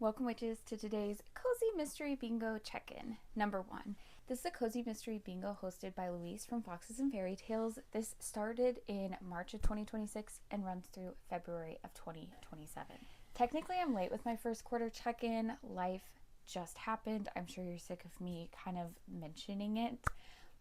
Welcome, witches, to today's Cozy Mystery Bingo check-in. Number 1. This is a Cozy Mystery Bingo hosted by Louise from Foxes and Fairy Tales. This started in March of 2026 and runs through February of 2027. Technically, I'm late with my first quarter check-in. Life just happened. I'm sure you're sick of me kind of mentioning it,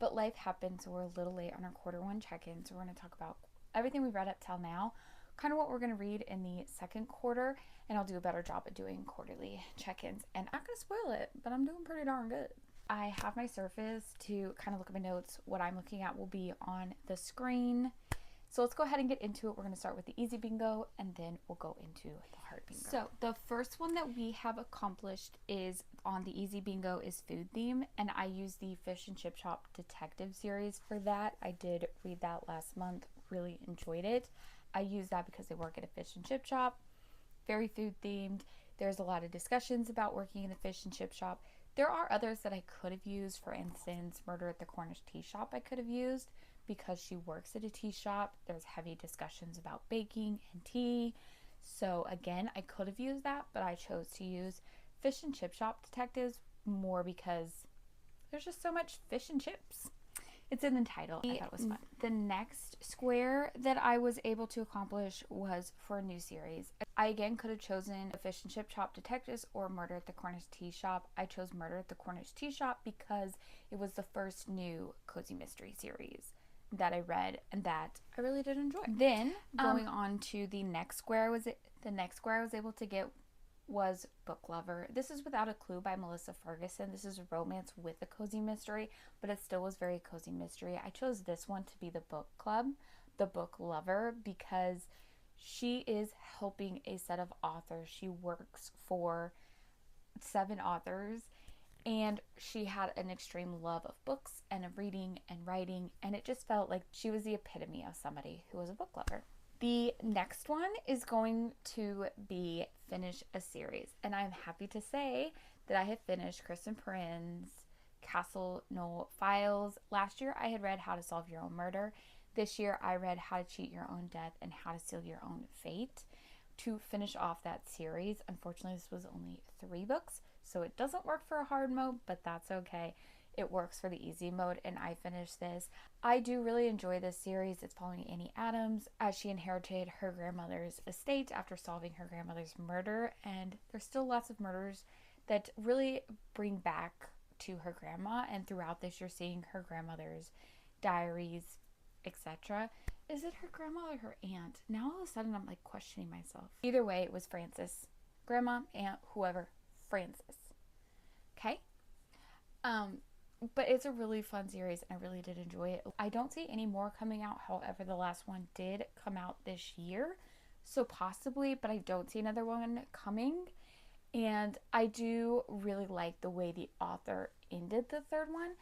but life happened, so we're a little late on our quarter one check-in. So we're going to talk about everything we've read up till now, kind of what we're going to read in the second quarter, and I'll do a better job at doing quarterly check-ins. And I'm not going to spoil it, but I'm doing pretty darn good. I have my surface to kind of look at my notes. What I'm looking at will be on the screen. So let's go ahead and get into it. We're going to start with the easy bingo, and then we'll go into the hard bingo. So the first one that we have accomplished is on the easy bingo is food theme, and I used the Fish and Chip Shop Detective series for that. I did read that last month, really enjoyed it. I use that because they work at a fish and chip shop, very food themed. There's a lot of discussions about working in the fish and chip shop. There are others that I could have used. For instance, Murder at the Cornish Tea Shop I could have used because she works at a tea shop. There's heavy discussions about baking and tea. So again, I could have used that, but I chose to use Fish and Chip Shop Detectives more because there's just so much fish and chips. It's in the title. I thought it was fun. The next square that I was able to accomplish was for a new series. I again could have chosen Fish and Chip Shop Detectives or Murder at the Cornish Tea Shop. I chose Murder at the Cornish Tea Shop because it was the first new cozy mystery series that I read and that I really did enjoy. Then going on to the next square I was able to get was Book Lover. This is Without a Clue by Melissa Ferguson. This is a romance with a cozy mystery, but it still was very cozy mystery. I chose this one to be the book club, the Book Lover, because she is helping a set of authors. She works for 7 authors, and she had an extreme love of books and of reading and writing, and it just felt like she was the epitome of somebody who was a book lover. The next one is going to be finish a series, and I'm happy to say that I have finished Kristen Perrin's Castle Knoll Files. Last year I had read How to Solve Your Own Murder. This year I read How to Cheat Your Own Death and How to Seal Your Own Fate to finish off that series. Unfortunately, this was only 3 books, so it doesn't work for a hard mode, but that's okay. It works for the easy mode, and I finished this. I do really enjoy this series. It's following Annie Adams as she inherited her grandmother's estate after solving her grandmother's murder, and there's still lots of murders that really bring back to her grandma, and throughout this you're seeing her grandmother's diaries, etc. Is it her grandma or her aunt? Now all of a sudden I'm like questioning myself. Either way, it was Frances. Grandma, aunt, whoever. Frances. Okay? But it's a really fun series, and I really did enjoy it. I don't see any more coming out. However, the last one did come out this year, so possibly, but I don't see another one coming. And I do really like the way the author ended the third one.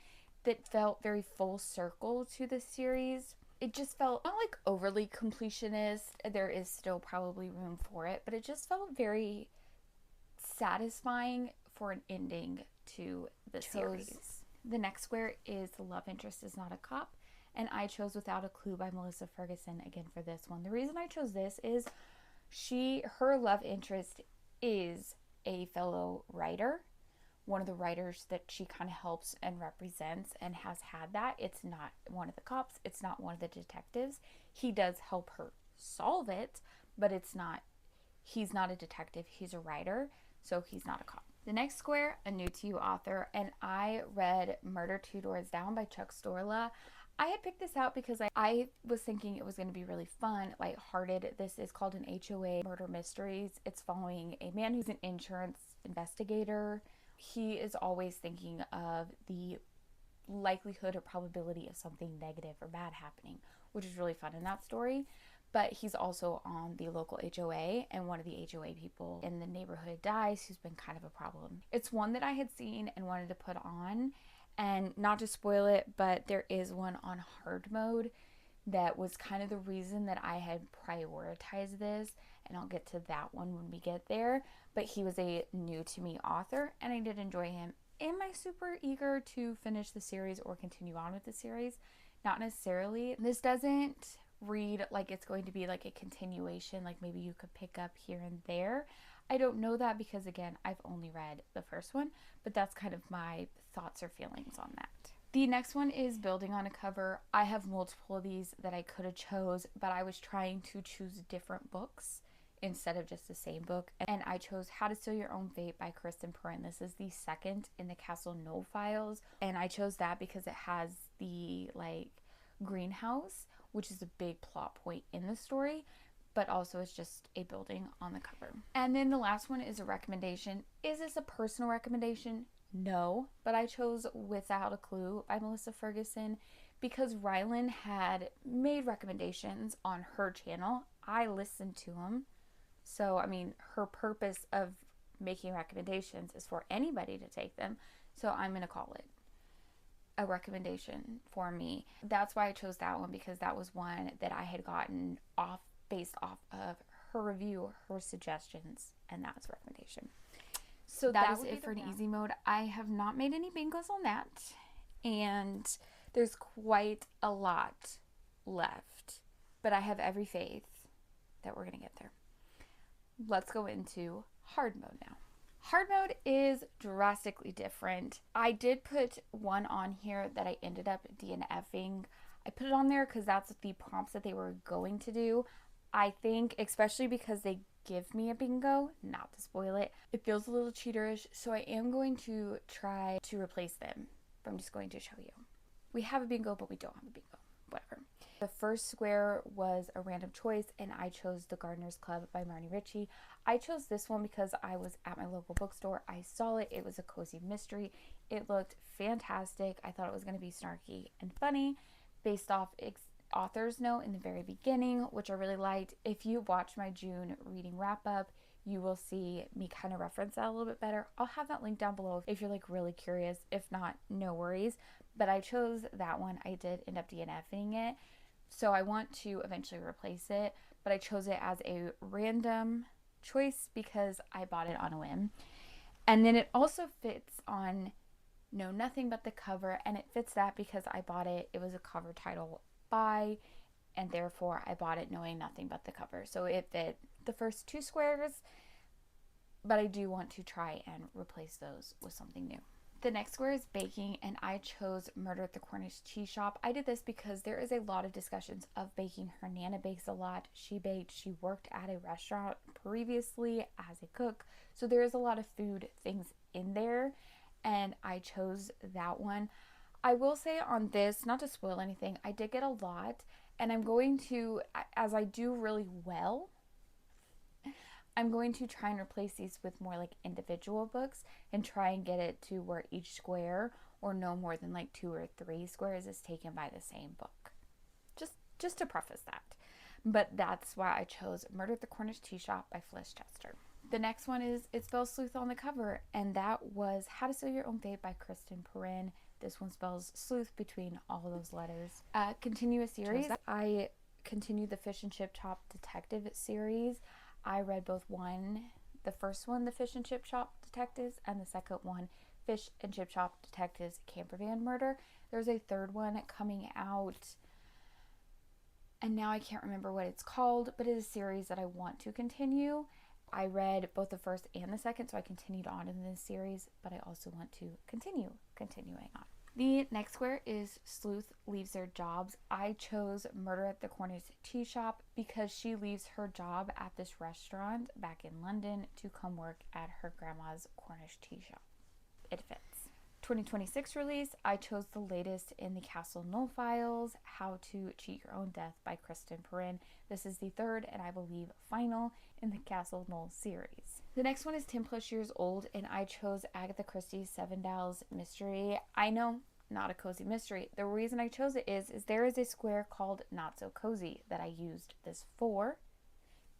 That felt very full circle to the series. It just felt not like overly completionist. There is still probably room for it, but it just felt very satisfying for an ending to the series. The next square is The Love Interest is Not a Cop, and I chose Without a Clue by Melissa Ferguson again for this one. The reason I chose this is her love interest is a fellow writer, one of the writers that she kind of helps and represents and has had that. It's not one of the cops, it's not one of the detectives. He does help her solve it, but he's not a detective, he's a writer, so he's not a cop. The next square, a new to you author, and I read Murder Two Doors Down by Chuck Storla. I had picked this out because I was thinking it was going to be really fun, lighthearted. This is called an HOA Murder Mysteries. It's following a man who's an insurance investigator. He is always thinking of the likelihood or probability of something negative or bad happening, which is really fun in that story. But he's also on the local HOA, and one of the HOA people in the neighborhood dies, who's been kind of a problem. It's one that I had seen and wanted to put on, and not to spoil it, but there is one on hard mode that was kind of the reason that I had prioritized this, and I'll get to that one when we get there. But he was a new to me author, and I did enjoy him. Am I super eager to finish the series or continue on with the series? Not necessarily. This doesn't read like it's going to be like a continuation, like maybe you could pick up here and there. I don't know that because, again, I've only read the first one, but that's kind of my thoughts or feelings on that. The next one is Building on a Cover. I have multiple of these that I could have chose, but I was trying to choose different books instead of just the same book, and I chose How to Steal Your Own Fate by Kristen Perrin. This is the second in the Castle Knoll files, and I chose that because it has the greenhouse, which is a big plot point in the story, but also it's just a building on the cover. And then the last one is a recommendation. Is this a personal recommendation? No, but I chose Without a Clue by Melissa Ferguson because Rylan had made recommendations on her channel. I listened to them. So, I mean, her purpose of making recommendations is for anybody to take them. So I'm going to call it a recommendation for me. That's why I chose that one, because that was one that I had gotten based off of her review, her suggestions, and that's a recommendation. So that is it for an easy mode. I have not made any bingos on that, and there's quite a lot left, but I have every faith that we're going to get there. Let's go into hard mode now. Hard mode is drastically different. I did put one on here that I ended up DNFing. I put it on there because that's the prompts that they were going to do. I think, especially because they give me a bingo, not to spoil it, it feels a little cheaterish, so I am going to try to replace them. But I'm just going to show you. We have a bingo, but we don't have a bingo. Whatever. The first square was a random choice, and I chose The Gardener's Club by Marnie Ritchie. I chose this one because I was at my local bookstore. I saw it. It was a cozy mystery. It looked fantastic. I thought it was going to be snarky and funny based off author's note in the very beginning, which I really liked. If you watch my June reading wrap up, you will see me kind of reference that a little bit better. I'll have that link down below if you're really curious. If not, no worries. But I chose that one. I did end up DNFing it, so I want to eventually replace it, but I chose it as a random choice because I bought it on a whim. And then it also fits on Know Nothing But the Cover, and it fits that because I bought it. It was a cover title by, and therefore I bought it knowing nothing but the cover. So it fit the first two squares, but I do want to try and replace those with something new. The next square is baking, and I chose Murder at the Cornish Tea Shop. I did this because there is a lot of discussions of baking. Her Nana bakes a lot. She baked. She worked at a restaurant previously as a cook. So there is a lot of food things in there, and I chose that one. I will say on this, not to spoil anything, I did get a lot, and I'm going to, as I do really well, I'm going to try and replace these with more individual books and try and get it to where each square or no more than 2 or 3 squares is taken by the same book. Just to preface that. But that's why I chose Murder at the Cornish Tea Shop by Fliss Chester. The next one is It Spells Sleuth on the cover, and that was How to Steal Your Own Fate by Kristen Perrin. This one spells sleuth between all of those letters. Continue a series. I continued the Fish and Chip Shop Detective series. I read both the first one, The Fish and Chip Shop Detectives, and the second one, Fish and Chip Shop Detectives Campervan Murder. There's a third one coming out, and now I can't remember what it's called, but it is a series that I want to continue. I read both the first and the second, so I continued on in this series, but I also want to continuing on. The next square is Sleuth Leaves Their Jobs. I chose Murder at the Cornish Tea Shop because she leaves her job at this restaurant back in London to come work at her grandma's Cornish tea shop. It fits. 2026 release, I chose the latest in the Castle Knoll files, How to Cheat Your Own Death by Kristen Perrin. This is the third and I believe final in the Castle Knoll series. The next one is 10 plus years old, and I chose Agatha Christie's Seven Dials mystery. I know, not a cozy mystery. The reason I chose it is there is a square called Not So Cozy that I used this for,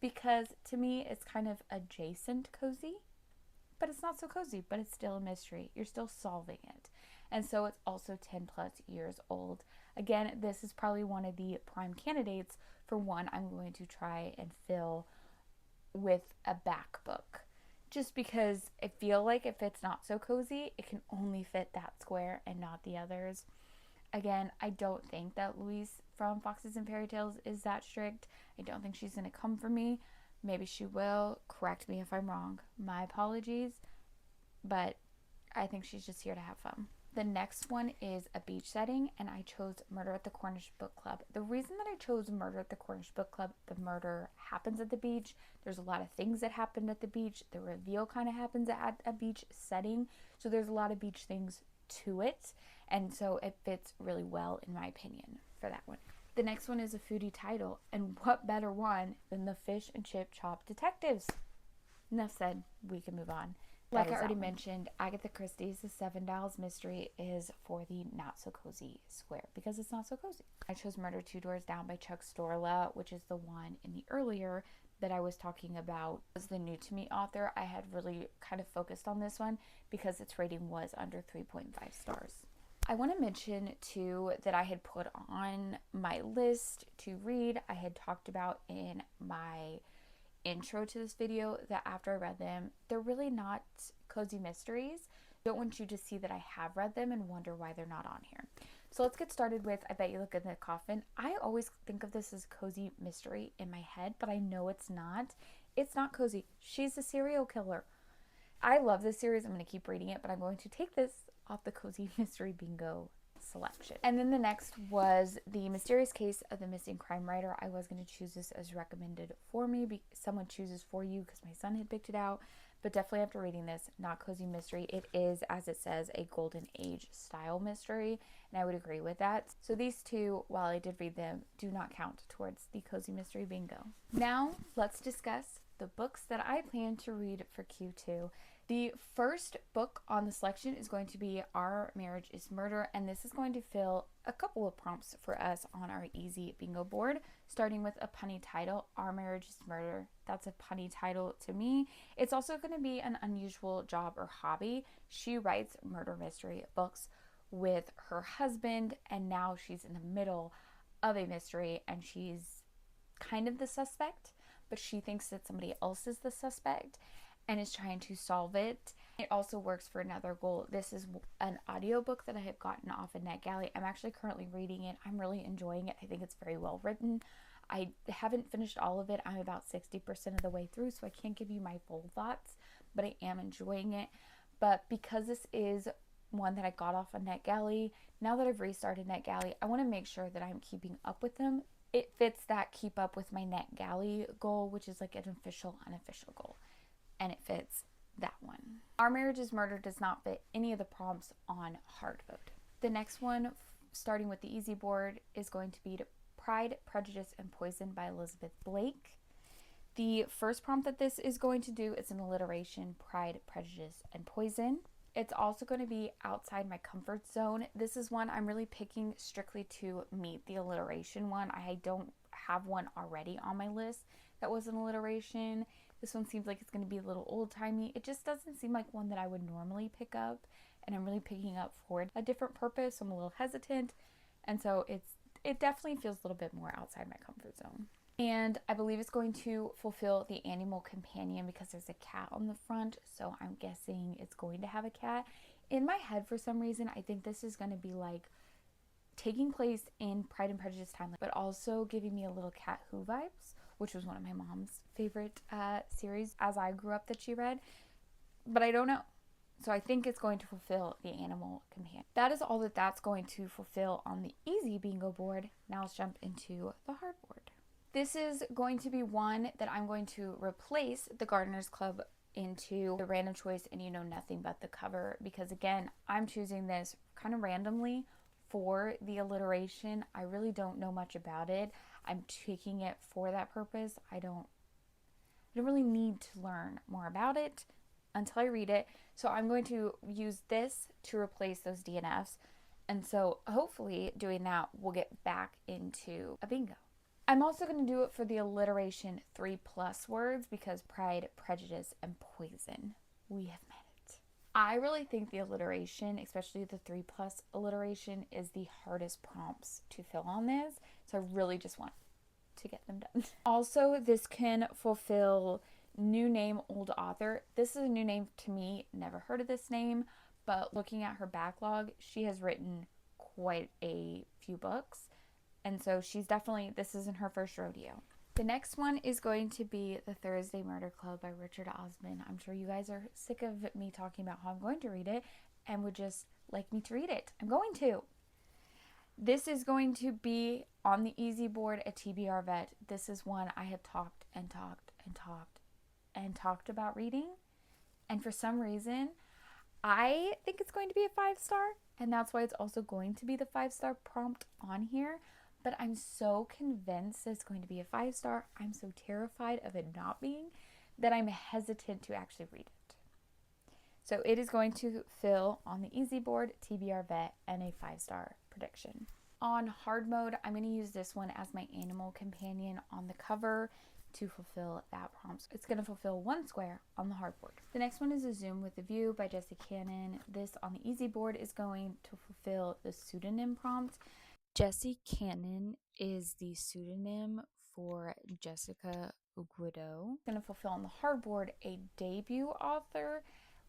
because to me it's kind of adjacent cozy, but it's not so cozy, but it's still a mystery. You're still solving it. And so it's also 10 plus years old. Again, this is probably one of the prime candidates for one I'm going to try and fill with a back book. Just because I feel like if it's not so cozy, it can only fit that square and not the others. Again, I don't think that Louise from Foxes and Fairy Tales is that strict. I don't think she's going to come for me. Maybe she will. Correct me if I'm wrong. My apologies. But I think she's just here to have fun. The next one is a beach setting, and I chose Murder at the Cornish Book Club. The reason that I chose Murder at the Cornish Book Club, the murder happens at the beach. There's a lot of things that happen at the beach. The reveal kind of happens at a beach setting. So there's a lot of beach things to it. And so it fits really well, in my opinion, for that one. The next one is a foodie title. And what better one than the Fish and Chip Chop Detectives? Enough said. We can move on. Like I already mentioned, Agatha Christie's The Seven Dials Mystery is for the not-so-cozy square because it's not so cozy. I chose Murder Two Doors Down by Chuck Storla, which is the one in the earlier that I was talking about. As the new-to-me author, I had really kind of focused on this one because its rating was under 3.5 stars. I want to mention, too, that I had put on my list to read. I had talked about in my intro to this video that after I read them, they're really not cozy mysteries. I don't want you to see that I have read them and wonder why they're not on here. So let's get started with I Bet You Look in the Coffin. I always think of this as cozy mystery in my head, but I know it's not. It's not cozy. She's a serial killer. I love this series. I'm going to keep reading it, but I'm going to take this off the cozy mystery bingo selection. And then the next was The Mysterious Case of the Missing Crime Writer. I was going to choose this as recommended for me. Someone chooses for you because my son had picked it out. But definitely after reading this, not cozy mystery. It is, as it says, a golden age style mystery. And I would agree with that. So these two, while I did read them, do not count towards the cozy mystery bingo. Now let's discuss the books that I plan to read for Q2. The first book on the selection is going to be Our Marriage is Murder, and this is going to fill a couple of prompts for us on our easy bingo board, starting with a punny title, Our Marriage is Murder. That's a punny title to me. It's also going to be an unusual job or hobby. She writes murder mystery books with her husband, and now she's in the middle of a mystery, and she's kind of the suspect, but she thinks that somebody else is the suspect and is trying to solve it. It also works for another goal. This is an audiobook that I have gotten off of NetGalley. I'm actually currently reading it. I'm really enjoying it. I think it's very well written. I haven't finished all of it. I'm about 60% of the way through, so I can't give you my full thoughts, but I am enjoying it. But because this is one that I got off of NetGalley, now that I've restarted NetGalley, I want to make sure that I'm keeping up with them. It fits that keep up with my NetGalley goal, which is like an official, unofficial goal. And it fits that one. Our Marriage is Murder does not fit any of the prompts on Hardvote. The next one, starting with the easy board, is going to be Pride, Prejudice, and Poison by Elizabeth Blake. The first prompt that this is going to do is an alliteration, Pride, Prejudice, and Poison. It's also going to be outside my comfort zone. This is one I'm really picking strictly to meet the alliteration one. I don't have one already on my list that was an alliteration. This one seems like it's going to be a little old-timey. It just doesn't seem like one that I would normally pick up, and I'm really picking up for a different purpose, so I'm a little hesitant, and so it definitely feels a little bit more outside my comfort zone. And I believe it's going to fulfill the animal companion because there's a cat on the front, so I'm guessing it's going to have a cat. In my head, for some reason, I think this is going to be like taking place in Pride and Prejudice time, but also giving me a little Cat Who vibes, which was one of my mom's favorite series as I grew up that she read, but I don't know. So I think it's going to fulfill the animal companion. That is all that's going to fulfill on the easy bingo board. Now let's jump into the hard board. This is going to be one that I'm going to replace the Gardener's Club into the random choice and you know nothing but the cover, because again, I'm choosing this kind of randomly for the alliteration. I really don't know much about it. I'm taking it for that purpose. I don't really need to learn more about it until I read it. So I'm going to use this to replace those DNFs. And so hopefully doing that, we'll get back into a bingo. I'm also going to do it for the alliteration 3+ words because Pride, Prejudice, and Poison. We have met it. I really think the alliteration, especially the 3+ alliteration, is the hardest prompts to fill on this. So I really just want to get them done. Also, this can fulfill new name, old author. This is a new name to me. Never heard of this name, but looking at her backlog, she has written quite a few books. And so she's definitely, this isn't her first rodeo. The next one is going to be The Thursday Murder Club by Richard Osman. I'm sure you guys are sick of me talking about how I'm going to read it and would just like me to read it. I'm going to. This is going to be on the easy board at TBR Vet. This is one I have talked and talked and talked and talked about reading. And for some reason, I think it's going to be a 5-star. And that's why it's also going to be the 5-star prompt on here. But I'm so convinced it's going to be a 5-star. I'm so terrified of it not being that I'm hesitant to actually read it. So it is going to fill on the easy board, TBR Vet, and a 5-star prediction. On hard mode, I'm going to use this one as my animal companion on the cover to fulfill that prompt. It's going to fulfill 1 square on the hardboard. The next one is A Zoom with a View by Jesse Cannon. This on the easy board is going to fulfill the pseudonym prompt. Jesse Cannon is the pseudonym for Jessica Uguido. Going to fulfill on the hardboard a debut author,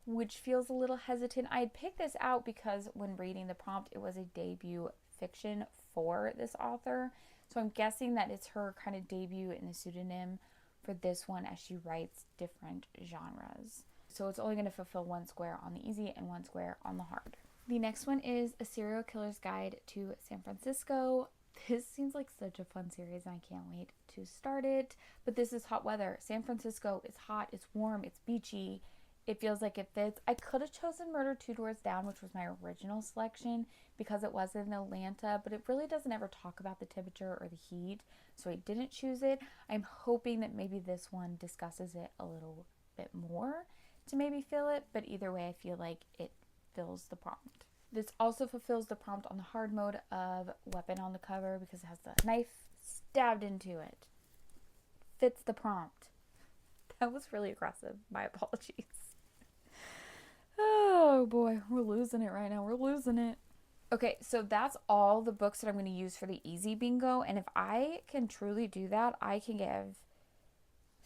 which feels a little hesitant. I had picked this out because when reading the prompt, it was a debut fiction for this author. So I'm guessing that it's her kind of debut in a pseudonym for this one as she writes different genres. So it's only going to fulfill 1 square on the easy and 1 square on the hard. The next one is A Serial Killer's Guide to San Francisco. This seems like such a fun series and I can't wait to start it. But this is hot weather. San Francisco is hot, it's warm, it's beachy. It feels like it fits. I could have chosen Murder Two Doors Down, which was my original selection because it was in Atlanta, but it really doesn't ever talk about the temperature or the heat, so I didn't choose it. I'm hoping that maybe this one discusses it a little bit more to maybe fill it, but either way, I feel like it fills the prompt. This also fulfills the prompt on the hard mode of weapon on the cover because it has the knife stabbed into it. Fits the prompt. That was really aggressive. My apologies. Oh boy, we're losing it right now. We're losing it. Okay, so that's all the books that I'm going to use for the easy bingo. And if I can truly do that, I can give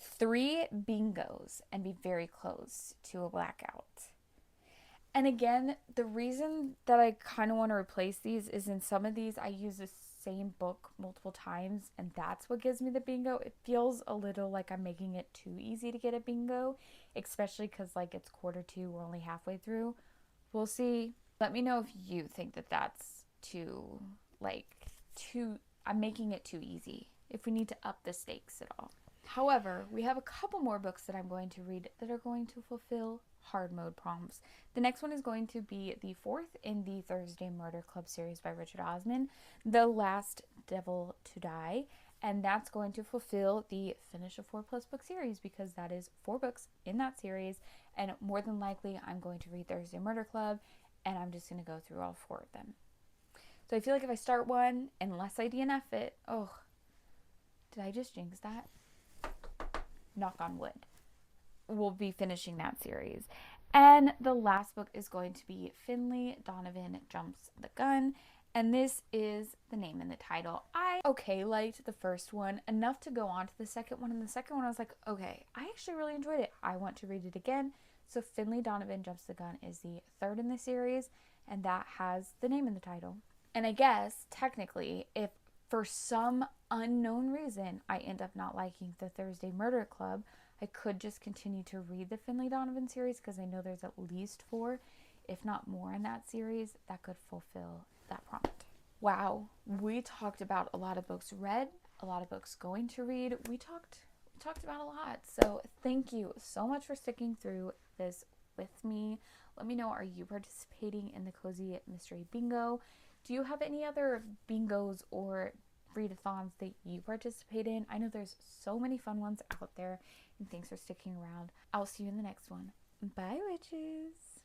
3 bingos and be very close to a blackout. And again, the reason that I kind of want to replace these is in some of these I use the same book multiple times, and that's what gives me the bingo. It feels a little like I'm making it too easy to get a bingo, especially because like it's 1:45, we're only halfway through. We'll see. Let me know if you think that that's I'm making it too easy, if we need to up the stakes at all. However, we have a couple more books that I'm going to read that are going to fulfill hard mode prompts. The next one is going to be the 4th in the Thursday Murder Club series by Richard Osman, The Last Devil to Die, and that's going to fulfill the finish a 4+ book series because that is 4 books in that series, and more than likely I'm going to read Thursday Murder Club and I'm just going to go through all 4 of them. So I feel like if I start one, unless I DNF it, did I just jinx that? Knock on wood. We'll be finishing that series. And the last book is going to be Finley Donovan Jumps the Gun. And this is the name in the title. I liked the first one enough to go on to the second one. And the second one I was like, okay, I actually really enjoyed it. I want to read it again. So Finley Donovan Jumps the Gun is the 3rd in the series. And that has the name in the title. And I guess technically if for some unknown reason I end up not liking the Thursday Murder Club, I could just continue to read the Finley Donovan series because I know there's at least 4, if not more in that series, that could fulfill that prompt. Wow, we talked about a lot of books read, a lot of books going to read. We talked about a lot. So thank you so much for sticking through this with me. Let me know, are you participating in the Cozy Mystery Bingo? Do you have any other bingos or readathons that you participate in? I know there's so many fun ones out there, and thanks for sticking around. I'll see you in the next one. Bye, witches.